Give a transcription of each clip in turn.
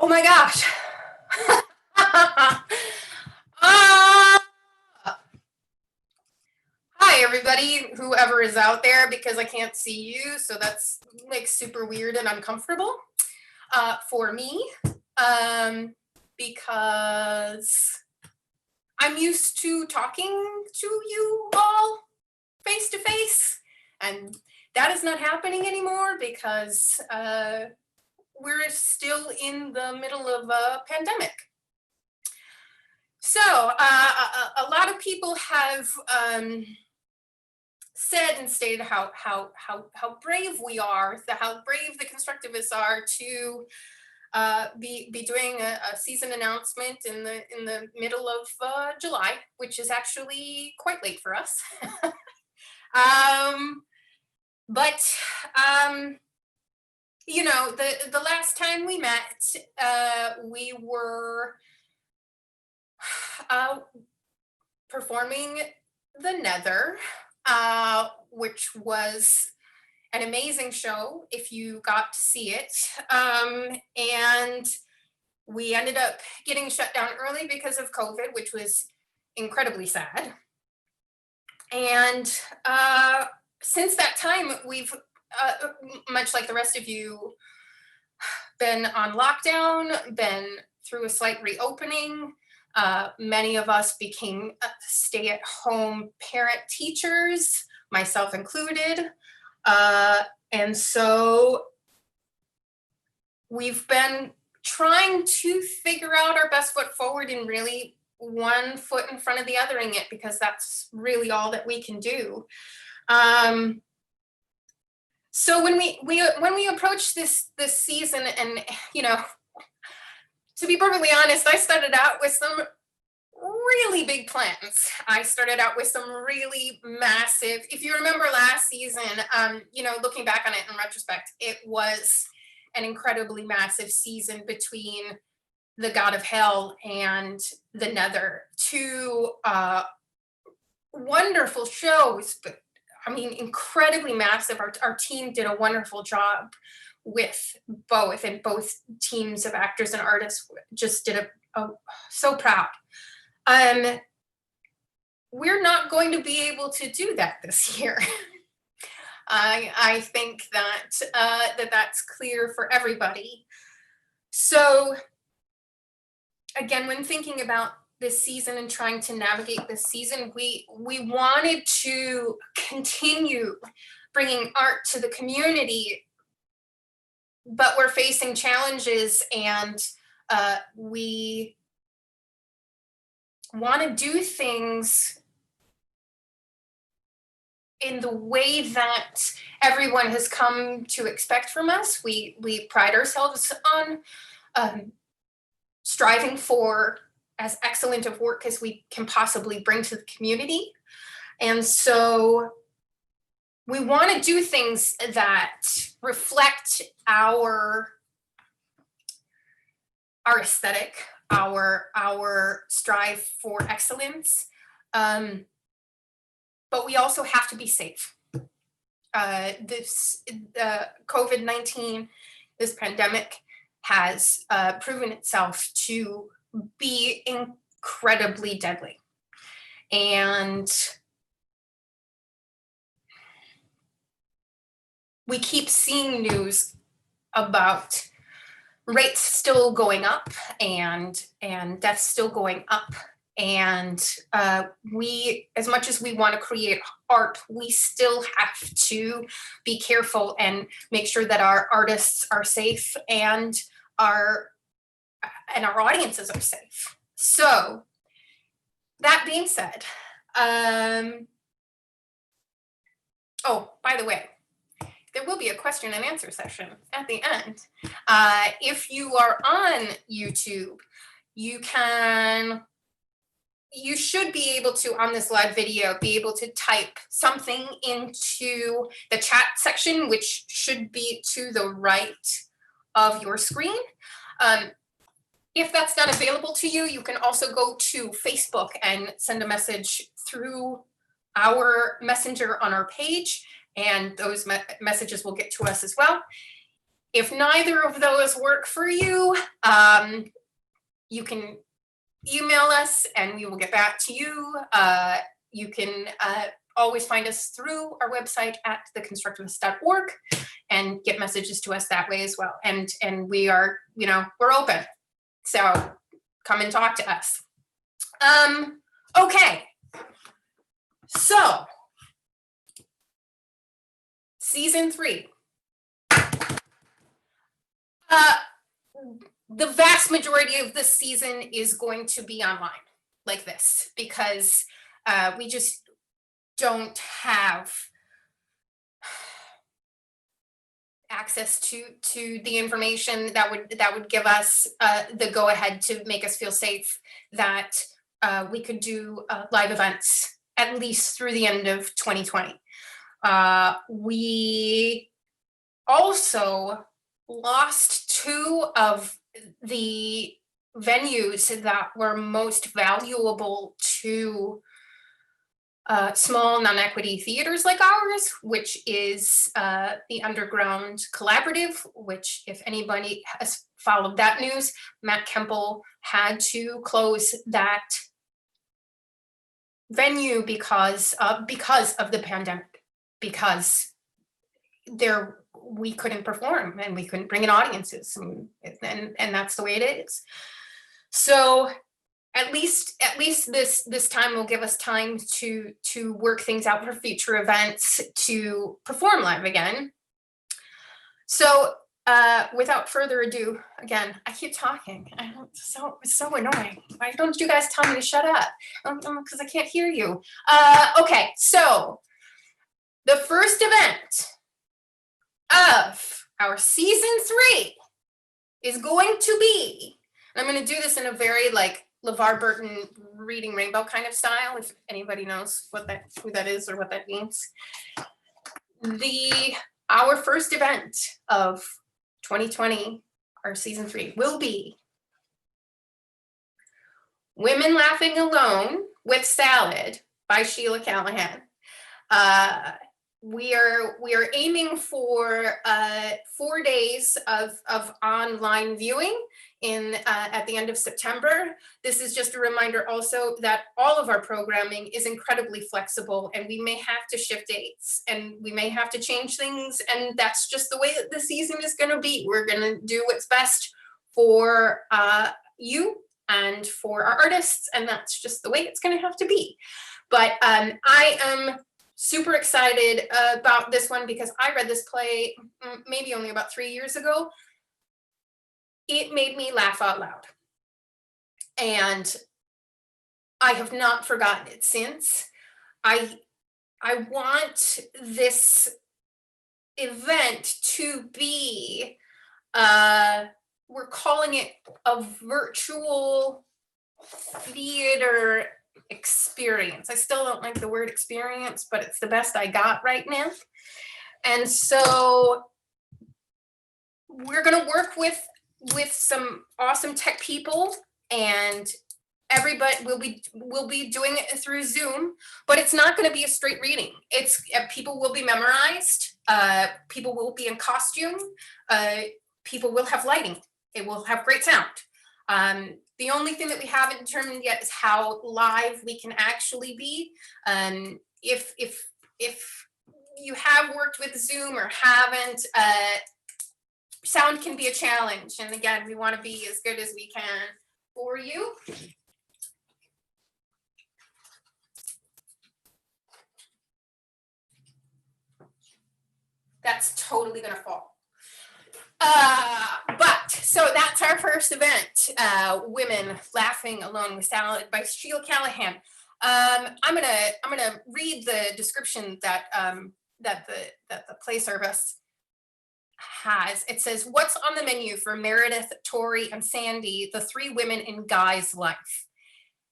Oh my gosh. uh, Hi, everybody, whoever is out there, because I can't see you, so that's like super weird and uncomfortable for me, because I'm used to talking to you all face to face, and that is not happening anymore because we're still in the middle of a pandemic. So a lot of people have said and stated how brave we are, how brave the Constructivists are to be doing a season announcement in the middle of July, which is actually quite late for us. But you know, the last time we met, we were performing the Nether, which was an amazing show if you got to see it. And we ended up getting shut down early because of COVID, which was incredibly sad. And since that time, we've, much like the rest of you, been on lockdown, been through a slight reopening. Many of us became stay-at-home parent teachers, myself included. And so we've been trying to figure out our best foot forward and really one foot in front of the other in it, because that's really all that we can do. So when we approach this season, and you know, to be perfectly honest, I started out with some really big plans. I started out with some really massive, if you remember last season, you know, looking back on it in retrospect, it was an incredibly massive season between the God of Hell and the Nether. Two wonderful shows, but I mean, incredibly massive. Our team did a wonderful job with both, and both teams of actors and artists just did so proud. We're not going to be able to do that this year. I think that that's clear for everybody. So again, when thinking about this season and trying to navigate this season, we wanted to continue bringing art to the community, but we're facing challenges, and we want to do things in the way that everyone has come to expect from us. We pride ourselves on striving for as excellent of work as we can possibly bring to the community. And so we want to do things that reflect our aesthetic, our strive for excellence, but we also have to be safe. This COVID-19, this pandemic, has proven itself to be incredibly deadly. And we keep seeing news about rates still going up and deaths still going up. And we, as much as we want to create art, we still have to be careful and make sure that our artists are safe and our audiences are safe. So that being said, oh, by the way, there will be a question and answer session at the end. If you are on YouTube, you should be able to, on this live video, be able to type something into the chat section, which should be to the right of your screen. If that's not available to you, you can also go to Facebook and send a message through our messenger on our page, and those messages will get to us as well. If neither of those work for you, you can email us and we will get back to you. You can always find us through our website at theconstructivists.org and get messages to us that way as well. And we are, we're open. So come and talk to us. Okay. So season 3. The vast majority of this season is going to be online like this because we just don't have access to the information that would give us the go ahead to make us feel safe that we could do live events at least through the end of 2020. We also lost 2 of the venues that were most valuable to small non-equity theaters like ours, which is the Underground Collaborative, which if anybody has followed that news, Matt Kemple had to close that venue because of the pandemic, because we couldn't perform and we couldn't bring in audiences, and that's the way it is. So at least this time will give us time to work things out for future events to perform live again. So without further ado, again, I keep talking. It's so annoying. Why don't you guys tell me to shut up? Because I can't hear you. Okay, so the first event of our season 3 is going to be, and I'm going to do this in a very like LeVar Burton Reading Rainbow kind of style, if anybody knows who that is or what that means. Our first event of 2020, our season 3, will be Women Laughing Alone with Salad by Sheila Callahan. We are aiming for 4 days of online viewing at the end of September. This is just a reminder also that all of our programming is incredibly flexible, and we may have to shift dates and we may have to change things, and that's just the way that the season is going to be. We're going to do what's best for you and for our artists, and that's just the way it's going to have to be. But I am super excited about this one because I read this play maybe only about 3 years ago. It made me laugh out loud, and I have not forgotten it since. I want this event to be, we're calling it a virtual theater experience. I still don't like the word experience, but it's the best I got right now. And so we're going to work with some awesome tech people, and everybody will be doing it through Zoom, but it's not going to be a straight reading. It's people will be memorized, people will be in costume, people will have lighting, it will have great sound. The only thing that we haven't determined yet is how live we can actually be. If you have worked with Zoom or haven't, sound can be a challenge. And again, we want to be as good as we can for you. That's totally going to fall. But so that's our first event, Women Laughing Alone with Salad by Sheila Callahan. I'm gonna read the description that the play service has. It says, "What's on the menu for Meredith, Tori, and Sandy, the 3 women in Guy's life?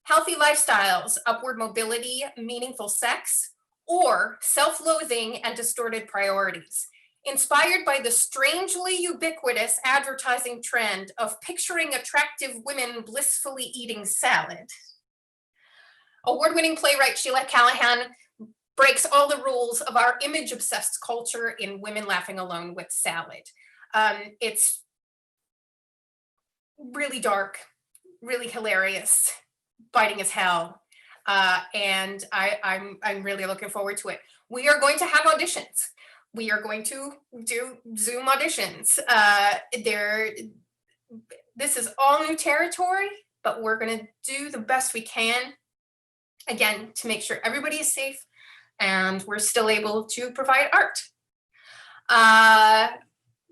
Healthy lifestyles, upward mobility, meaningful sex, or self-loathing and distorted priorities? Inspired by the strangely ubiquitous advertising trend of picturing attractive women blissfully eating salad." Award-winning playwright Sheila Callahan breaks all the rules of our image-obsessed culture in Women Laughing Alone with Salad. It's really dark, really hilarious, biting as hell. And I'm really looking forward to it. We are going to have auditions. We are going to do Zoom auditions. This is all new territory, but we're going to do the best we can, again, to make sure everybody is safe and we're still able to provide art.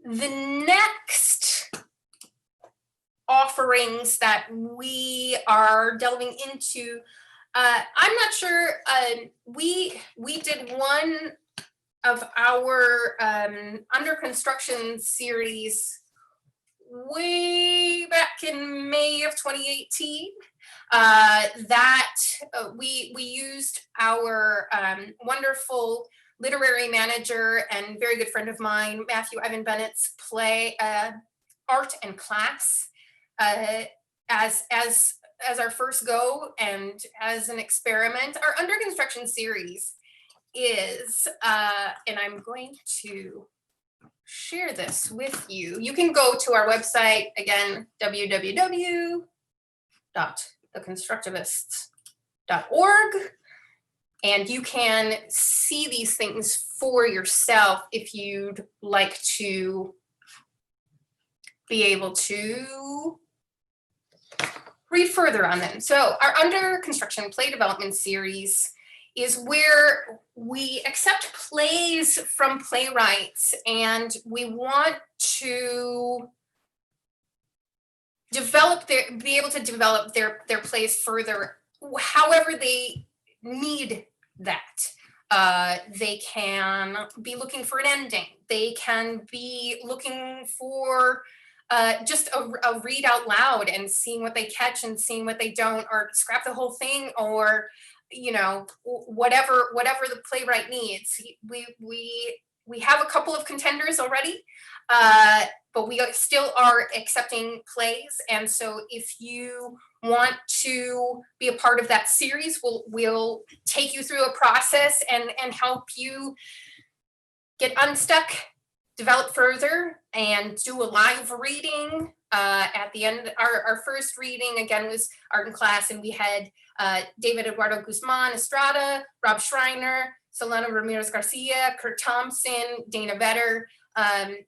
The next offerings that we are delving into, I'm not sure, we did one of our under construction series way back in May of 2018. We used our wonderful literary manager and very good friend of mine, Matthew Ivan Bennett's play Art and Class as our first go and as an experiment. Our under construction series is, and I'm going to share this with you. You can go to our website, again, www.theconstructivists.org, and you can see these things for yourself if you'd like to be able to read further on them. So our under construction play development series is where we accept plays from playwrights, and we want to be able to develop their plays further, however they need that. They can be looking for an ending. They can be looking for just a read out loud and seeing what they catch and seeing what they don't, or scrap the whole thing, or whatever the playwright needs. We have a couple of contenders already, but we still are accepting plays. And so if you want to be a part of that series, we'll take you through a process and help you get unstuck, develop further, and do a live reading. At the end, our first reading, again, was Art and Class, and we had David Eduardo Guzman Estrada, Rob Schreiner, Solana Ramirez Garcia, Kurt Thompson, Dana Vetter,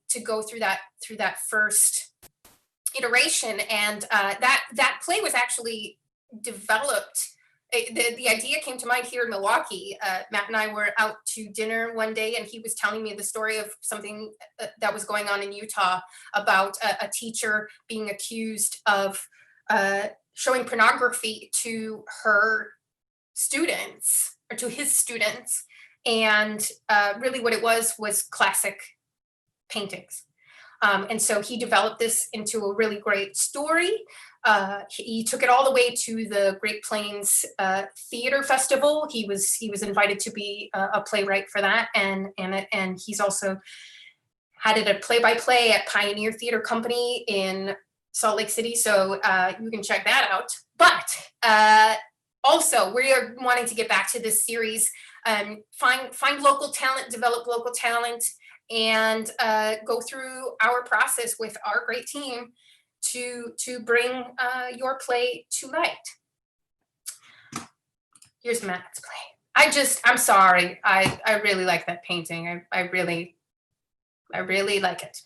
to go through that first iteration. And that play was actually developed. The idea came to mind here in Milwaukee. Matt and I were out to dinner one day, and he was telling me the story of something that was going on in Utah about a teacher being accused of showing pornography to her students, or to his students. And really what it was classic paintings. And so he developed this into a really great story. He took it all the way to the Great Plains Theater Festival. He was invited to be a playwright for that, and he's also had it a play-by-play at Pioneer Theater Company in Salt Lake City. So you can check that out. But also, we are wanting to get back to this series, find local talent, develop local talent, and go through our process with our great team to bring your play to light. Here's Matt's play. I'm sorry. I really like that painting. I really like it.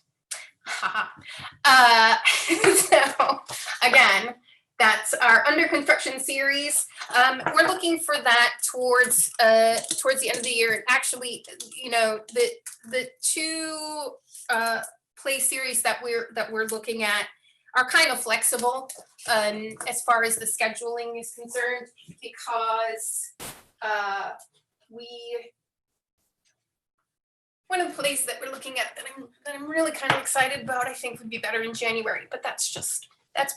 So again, that's our under construction series. We're looking for that towards the end of the year. Actually, the two play series that we're looking at are kind of flexible as far as the scheduling is concerned, because one of the plays that we're looking at that I'm really kind of excited about, I think would be better in January, but that's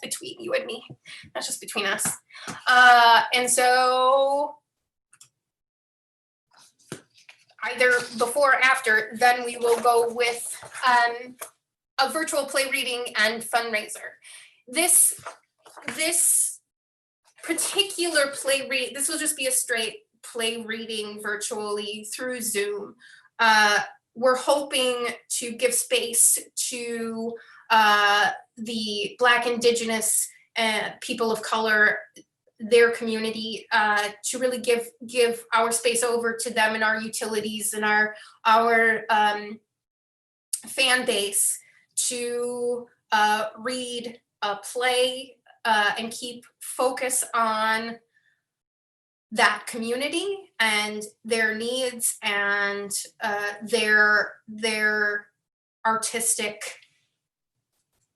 between you and me. That's just between us. And so either before or after, then we will go with a virtual play reading and fundraiser. This particular play read, this will just be a straight play reading virtually through Zoom. we're hoping to give space to the Black, Indigenous, people of color, their community, to really give our space over to them and our utilities and our fan base to read, play, and keep focus on that community and their needs and their artistic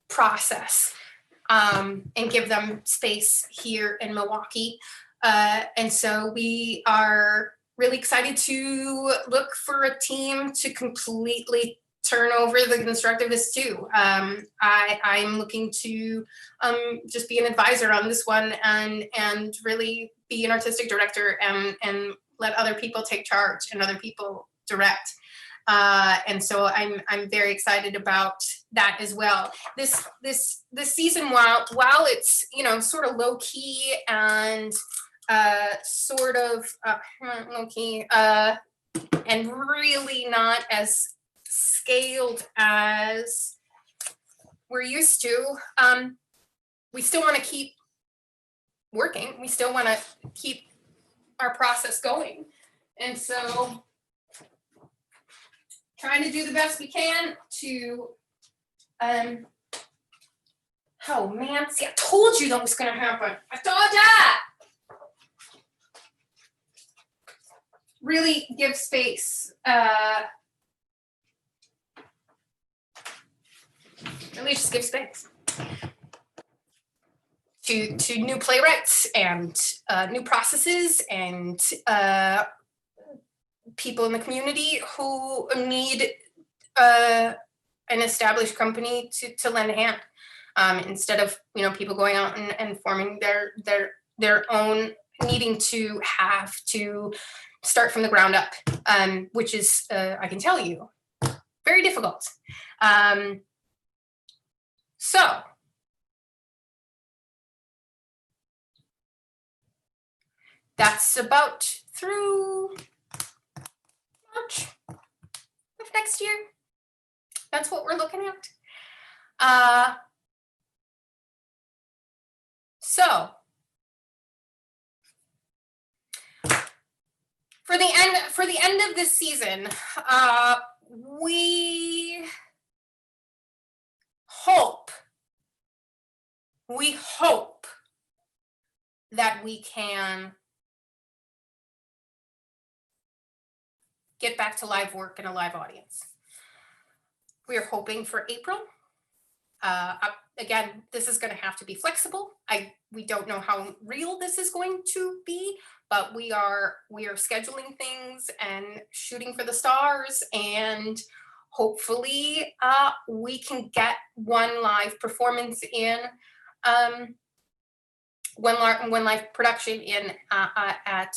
process, and give them space here in Milwaukee. And so we are really excited to look for a team to completely turn over the Constructivists too. I'm looking to just be an advisor on this one and really be an artistic director and let other people take charge and other people direct. And so I'm very excited about that as well. This season, while it's, you know, sort of low key and sort of low key and really not as scaled as we're used to, we still want to keep working. We still want to keep our process going. And so trying to do the best we can to, oh man, see, I told you that was going to happen. I told ya! Really give space, really just give space to new playwrights and new processes and people in the community who need an established company to lend a hand, instead of, you know, people going out and forming their own, needing to have to start from the ground up, which is, I can tell you, very difficult. So that's about through March of next year. That's what we're looking at. So for the end of this season, we hope that we can get back to live work and a live audience. We are hoping for April. Again, this is going to have to be flexible. We don't know how real this is going to be, but we are scheduling things and shooting for the stars, and hopefully we can get one live performance in, one live production in at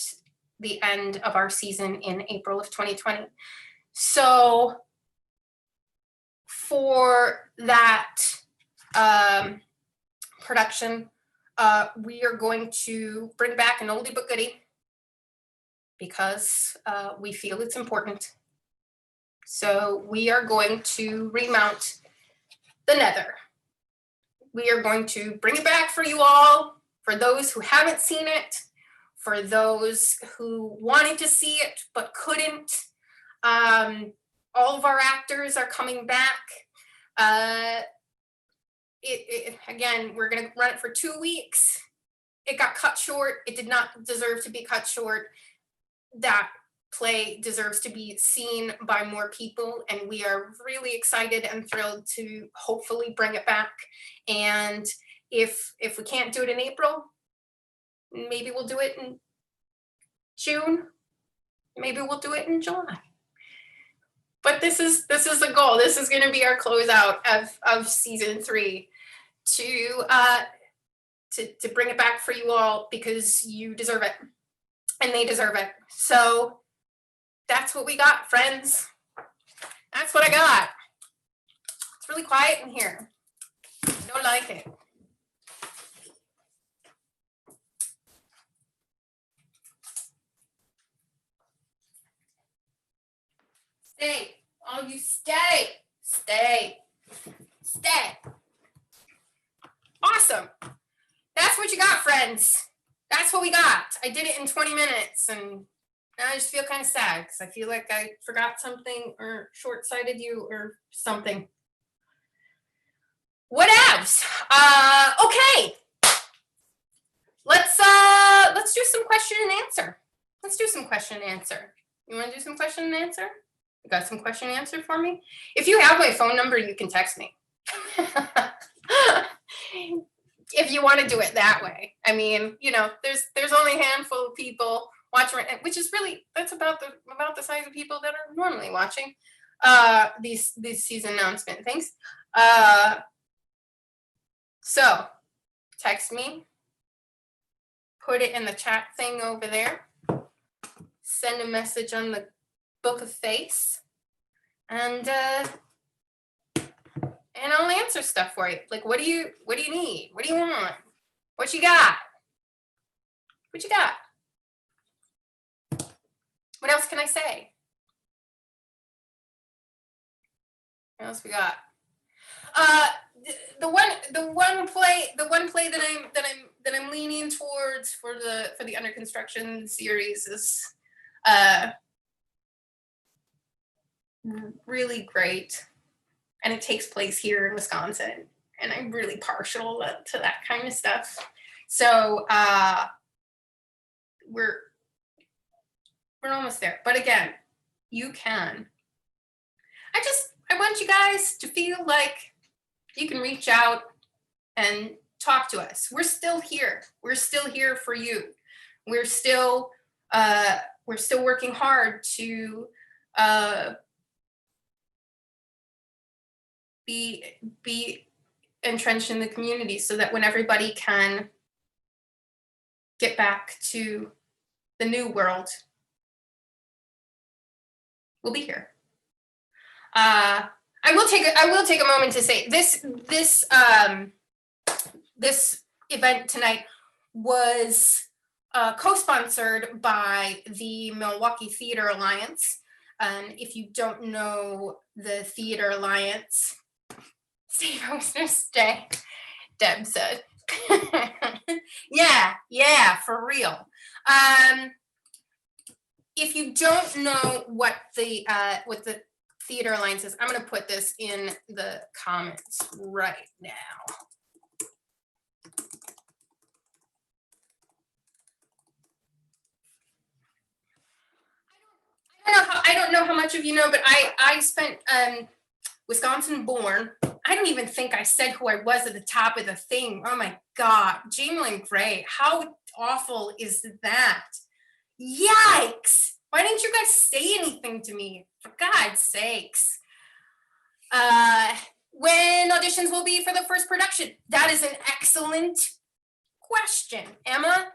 the end of our season in April of 2020. So for that production, we are going to bring back an oldie but goodie because we feel it's important. So we are going to remount the Nether. We are going to bring it back for you all, for those who haven't seen it, for those who wanted to see it but couldn't. All of our actors are coming back. Again, we're going to run it for 2 weeks. It got cut short. It did not deserve to be cut short. That play deserves to be seen by more people, and we are really excited and thrilled to hopefully bring it back. And if we can't do it in April, maybe we'll do it in June. Maybe we'll do it in July. But this is the goal. This is going to be our closeout of season 3, to bring it back for you all because you deserve it and they deserve it. So that's what we got, friends. That's what I got. It's really quiet in here. I don't like it. Stay. All you stay. Awesome. That's what you got, friends. That's what we got. I did it in 20 minutes, and now I just feel kind of sad because I feel like I forgot something or short-sighted you or something. Whatevs. Okay. Let's do some question and answer. You want to do some question and answer? You got some question and answer for me? If you have my phone number, you can text me. If you want to do it that way. I mean, you know, there's only a handful of people watching, which is really, that's about the size of people that are normally watching these season announcement things. So text me, put it in the chat thing over there, send a message on the Book of Face, and I'll answer stuff for you. Like, what do you need? What do you want? What you got? What else can I say? What else we got? The one play that I'm leaning towards for the under construction series is really great, and it takes place here in Wisconsin, and I'm really partial to that kind of stuff. So we're almost there, but again, you can. I want you guys to feel like you can reach out and talk to us. We're still here. We're still here for you. We're still working hard to be entrenched in the community so that when everybody can get back to the new world, we'll be here. I will take a moment to say this event tonight was co-sponsored by the Milwaukee Theater Alliance. If you don't know the Theater Alliance, stay hostess, stay. Deb said, yeah, for real. If you don't know what the Theater Alliance is, I'm going to put this in the comments right now. I don't know how much of you know, but I spent Wisconsin born. I don't even think I said who I was at the top of the thing. Oh my God, Jamelin Gray. How awful is that? Yikes. Why didn't you guys say anything to me? For God's sakes. When auditions will be for the first production? That is an excellent question, Emma.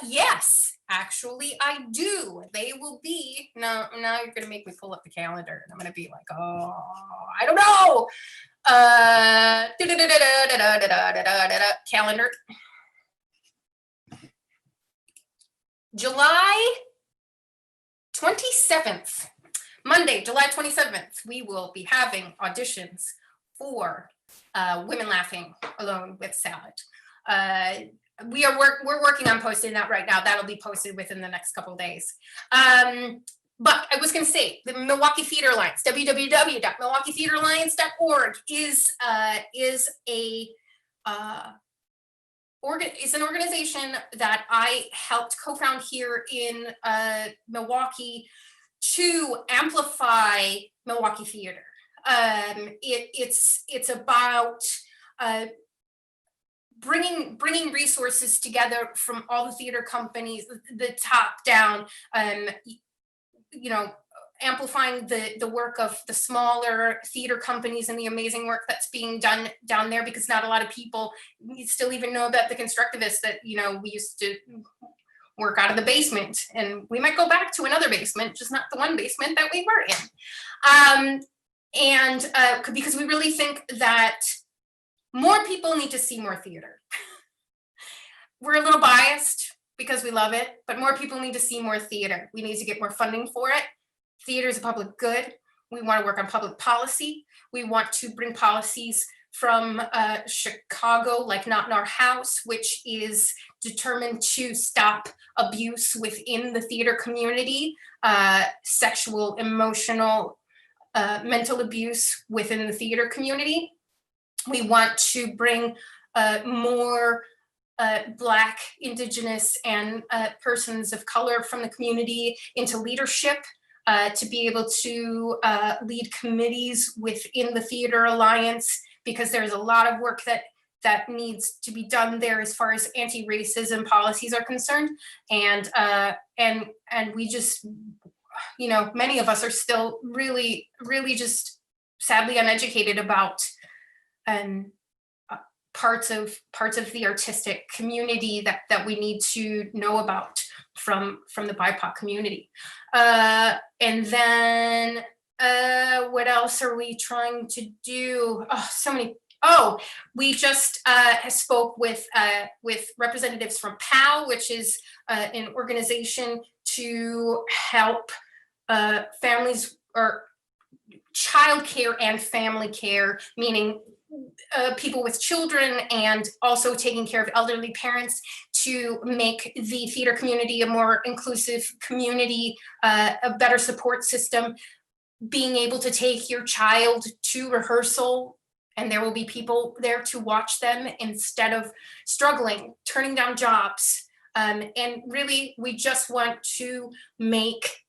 Yes, actually I do. They will be, now you're gonna make me pull up the calendar and I'm gonna be like, oh, I don't know. Calendar. July 27th, Monday, July 27th, we will be having auditions for Women Laughing Alone with Salad. We're working on posting that right now. That'll be posted within the next couple of days. But I was going to say the Milwaukee Theater Alliance, www.milwaukeetheateralliance.org is an organization that I helped co-found here in Milwaukee to amplify Milwaukee theater. It's about bringing resources together from all the theater companies, the top down, you know, amplifying the work of the smaller theater companies and the amazing work that's being done down there, because not a lot of people still even know about the Constructivists that, you know, we used to work out of the basement, and we might go back to another basement, just not the one basement that we were in. Because we really think that more people need to see more theater. We're a little biased because we love it, but more people need to see more theater. We need to get more funding for it. Theater is a public good. We want to work on public policy. We want to bring policies from Chicago, like Not in Our House, which is determined to stop abuse within the theater community, sexual, emotional, mental abuse within the theater community. We want to bring more Black, Indigenous, and persons of color from the community into leadership, to be able to lead committees within the Theater Alliance, because there's a lot of work that needs to be done there as far as anti-racism policies are concerned. And we just, you know, many of us are still really, really just sadly uneducated about parts of the artistic community that we need to know about from the BIPOC community. And then what else are we trying to do? Oh, so many. Oh, we just spoke with representatives from POW, which is an organization to help families, or childcare and family care, meaning people with children and also taking care of elderly parents, to make the theater community a more inclusive community, a better support system, being able to take your child to rehearsal and there will be people there to watch them instead of struggling, turning down jobs. And really, we just want to make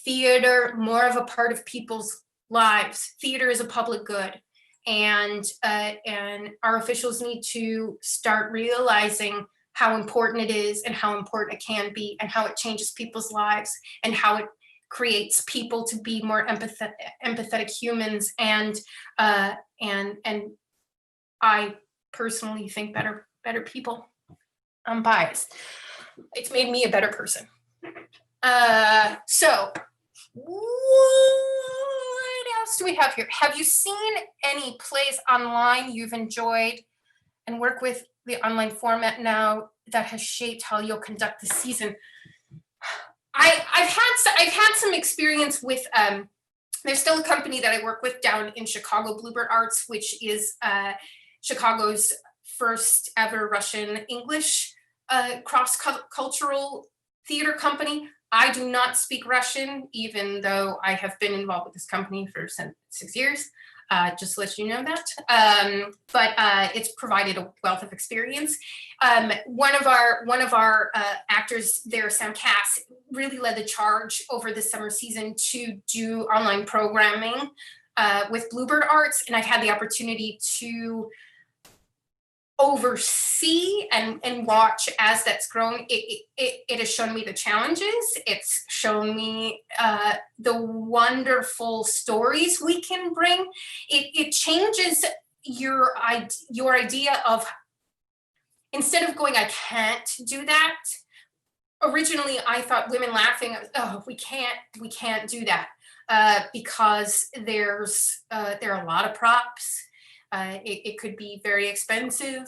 theater more of a part of people's lives. Theater is a public good. And our officials need to start realizing how important it is and how important it can be and how it changes people's lives and how it creates people to be more empathetic humans. And I personally think better people. I'm biased. It's made me a better person. So what else do we have here? Have you seen any plays online you've enjoyed and work with the online format now that has shaped how you'll conduct the season? I've had some experience with, there's still a company that I work with down in Chicago, Bluebird Arts, which is Chicago's first ever Russian English cross-cultural theater company. I do not speak Russian, even though I have been involved with this company for 6 years, just to let you know that. But it's provided a wealth of experience. One of our actors there, Sam Cass, really led the charge over the summer season to do online programming with Bluebird Arts, and I've had the opportunity to oversee and watch as that's grown. It has shown me the challenges. It's shown me the wonderful stories we can bring. It changes your idea of, instead of going, I can't do that. Originally, I thought Women Laughing, oh, we can't do that because there are a lot of props. It could be very expensive.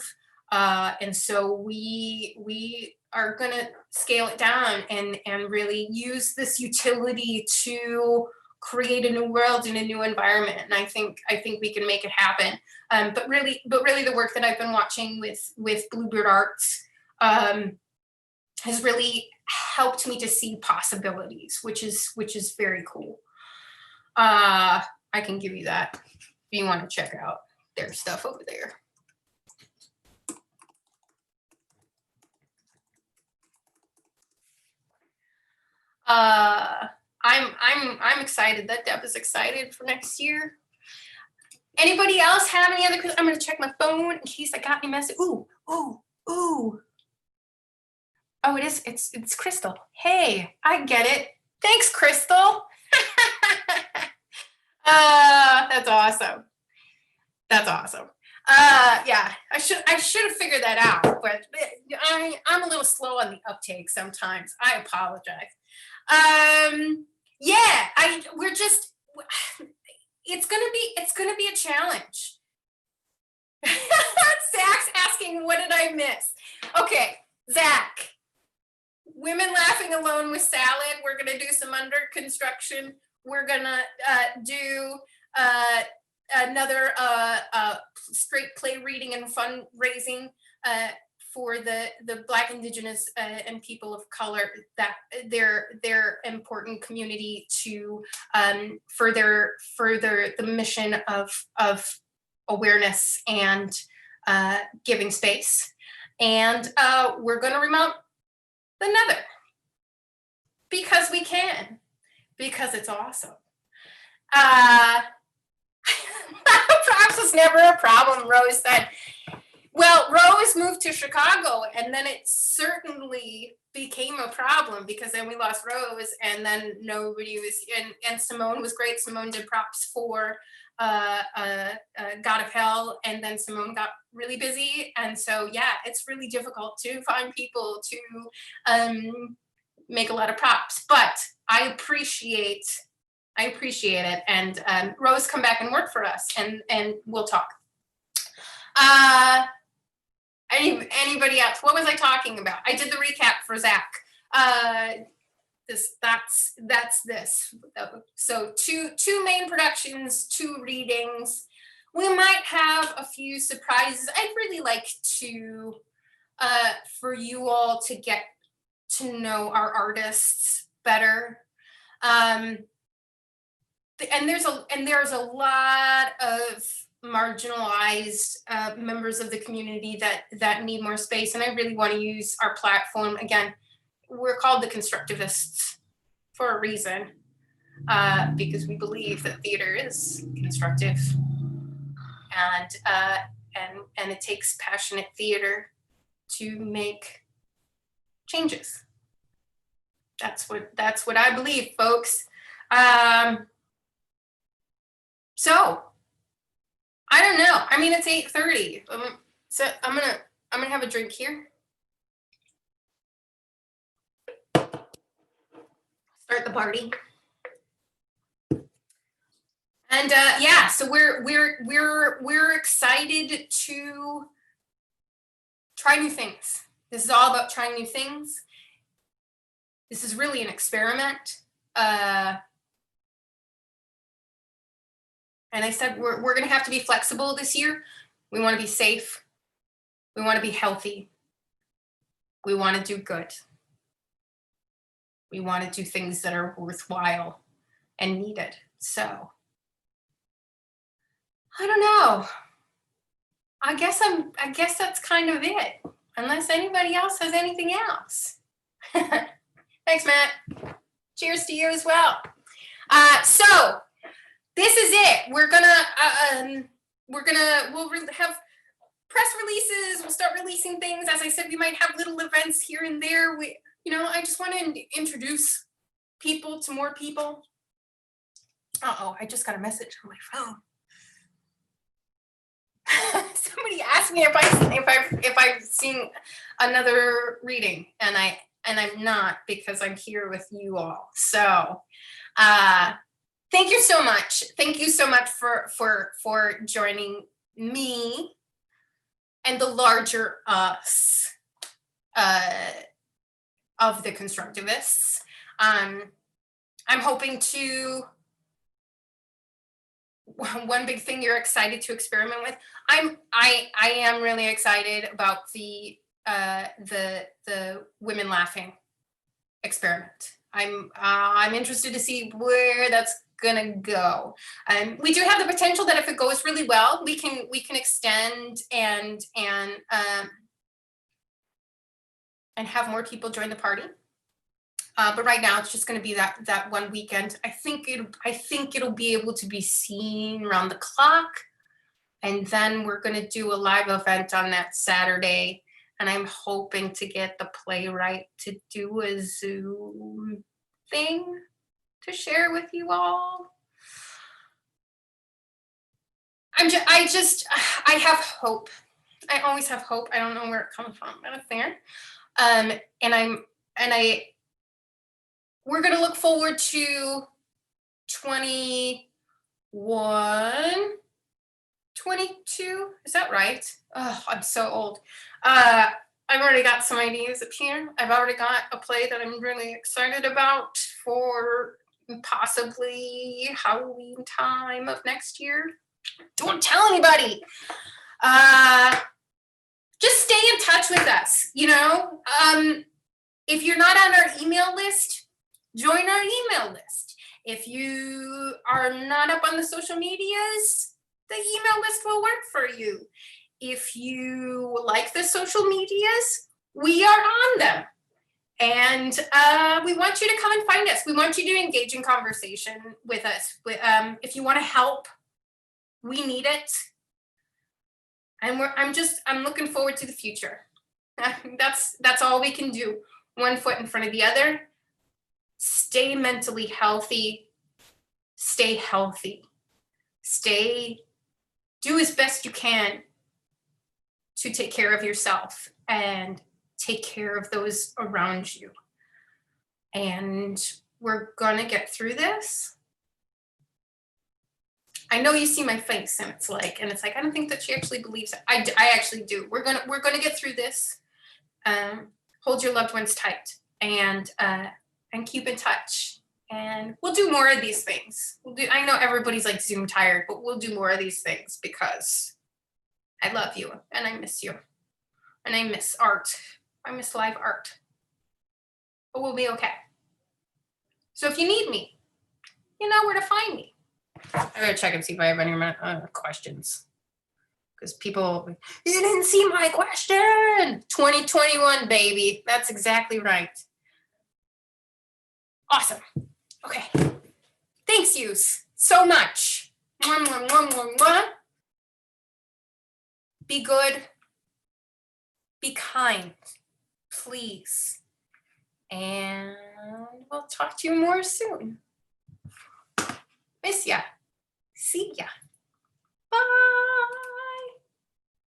And so we are gonna scale it down and really use this utility to create a new world in a new environment. And I think we can make it happen. But really the work that I've been watching with Bluebird Arts has really helped me to see possibilities, which is very cool. I can give you that if you want to check out their stuff over there. I'm excited that Deb is excited for next year. Anybody else have any other? I'm gonna check my phone in case I got any message. Ooh. Oh, it's Crystal. Hey, I get it. Thanks, Crystal. That's awesome. That's awesome. Yeah, I should have figured that out, but I'm a little slow on the uptake sometimes. I apologize. Yeah, it's gonna be a challenge. Zach's asking, what did I miss? Okay, Zach, Women Laughing Alone with Salad. We're gonna do some under construction we're gonna do another straight play reading and fundraising for the Black, Indigenous, and people of color, that their important community to further the mission of awareness and giving space. And we're going to remount the Nether because we can, because it's awesome. Props was never a problem, Rose said. Well, Rose moved to Chicago, and then it certainly became a problem because then we lost Rose, and then nobody was. And Simone was great. Simone did props for God of Hell, and then Simone got really busy, and so yeah, it's really difficult to find people to make a lot of props. But I appreciate it, and Rose, come back and work for us, and we'll talk. Anybody else? What was I talking about? I did the recap for Zach. That's this. So two main productions, 2 readings. We might have a few surprises. I'd really like to for you all to get to know our artists better. And there's a lot of marginalized members of the community that need more space, and I really want to use our platform. Again, we're called the Constructivists for a reason, because we believe that theater is constructive, and it takes passionate theater to make changes. That's what I believe, folks. So I don't know. I mean, it's 8:30. So I'm gonna have a drink here. Start the party. And yeah, so we're excited to try new things. This is all about trying new things. This is really an experiment. And I said, we're going to have to be flexible this year. We want to be safe. We want to be healthy. We want to do good. We want to do things that are worthwhile and needed. So, I don't know. I guess that's kind of it. Unless anybody else has anything else. Thanks, Matt. Cheers to you as well. So, this is it. We'll have press releases. We'll start releasing things. As I said, we might have little events here and there. I just want to introduce people to more people. I just got a message on my phone. Somebody asked me if I've seen another reading, and I'm not, because I'm here with you all. So, thank you so much. Thank you so much for joining me and the larger us of the Constructivists. I'm hoping to. One big thing you're excited to experiment with. I am really excited about the women laughing experiment. I'm interested to see where that's gonna go. We do have the potential that if it goes really well, we can extend and have more people join the party. But right now it's just going to be that one weekend. I think it'll be able to be seen around the clock, and then we're going to do a live event on that Saturday. And I'm hoping to get the playwright to do a Zoom thing to share with you all. I have hope. I always have hope. I don't know where it comes from, but it's there. We're going to look forward to 21, 22. Is that right? Oh, I'm so old. I've already got some ideas up here. I've already got a play that I'm really excited about for possibly Halloween time of next year. Don't tell anybody. Just stay in touch with us, you know. If you're not on our email list, join our email list. If you are not up on the social medias, the email list will work for you. If you like the social medias, we are on them. And we want you to come and find us. We want you to engage in conversation with us. If you want to help, we need it. And I'm looking forward to the future. That's all we can do. One foot in front of the other. Stay mentally healthy. Stay healthy. Do as best you can to take care of yourself and take care of those around you. And we're gonna get through this. I know you see my face, and it's like, I don't think that she actually believes it. I actually do. We're gonna get through this. Hold your loved ones tight, and keep in touch. And we'll do more of these things. I know everybody's like Zoom tired, but we'll do more of these things because I love you and I miss you, and I miss art. I miss live art. But we'll be okay. So if you need me, you know where to find me. I gotta check and see if I have any questions. Because people, you didn't see my question. 2021, baby. That's exactly right. Awesome. Okay. Thanks, yous, so much. Mwah, mwah, mwah, mwah, mwah. Be good. Be kind. Please. And we'll talk to you more soon. Miss ya. See ya. Bye.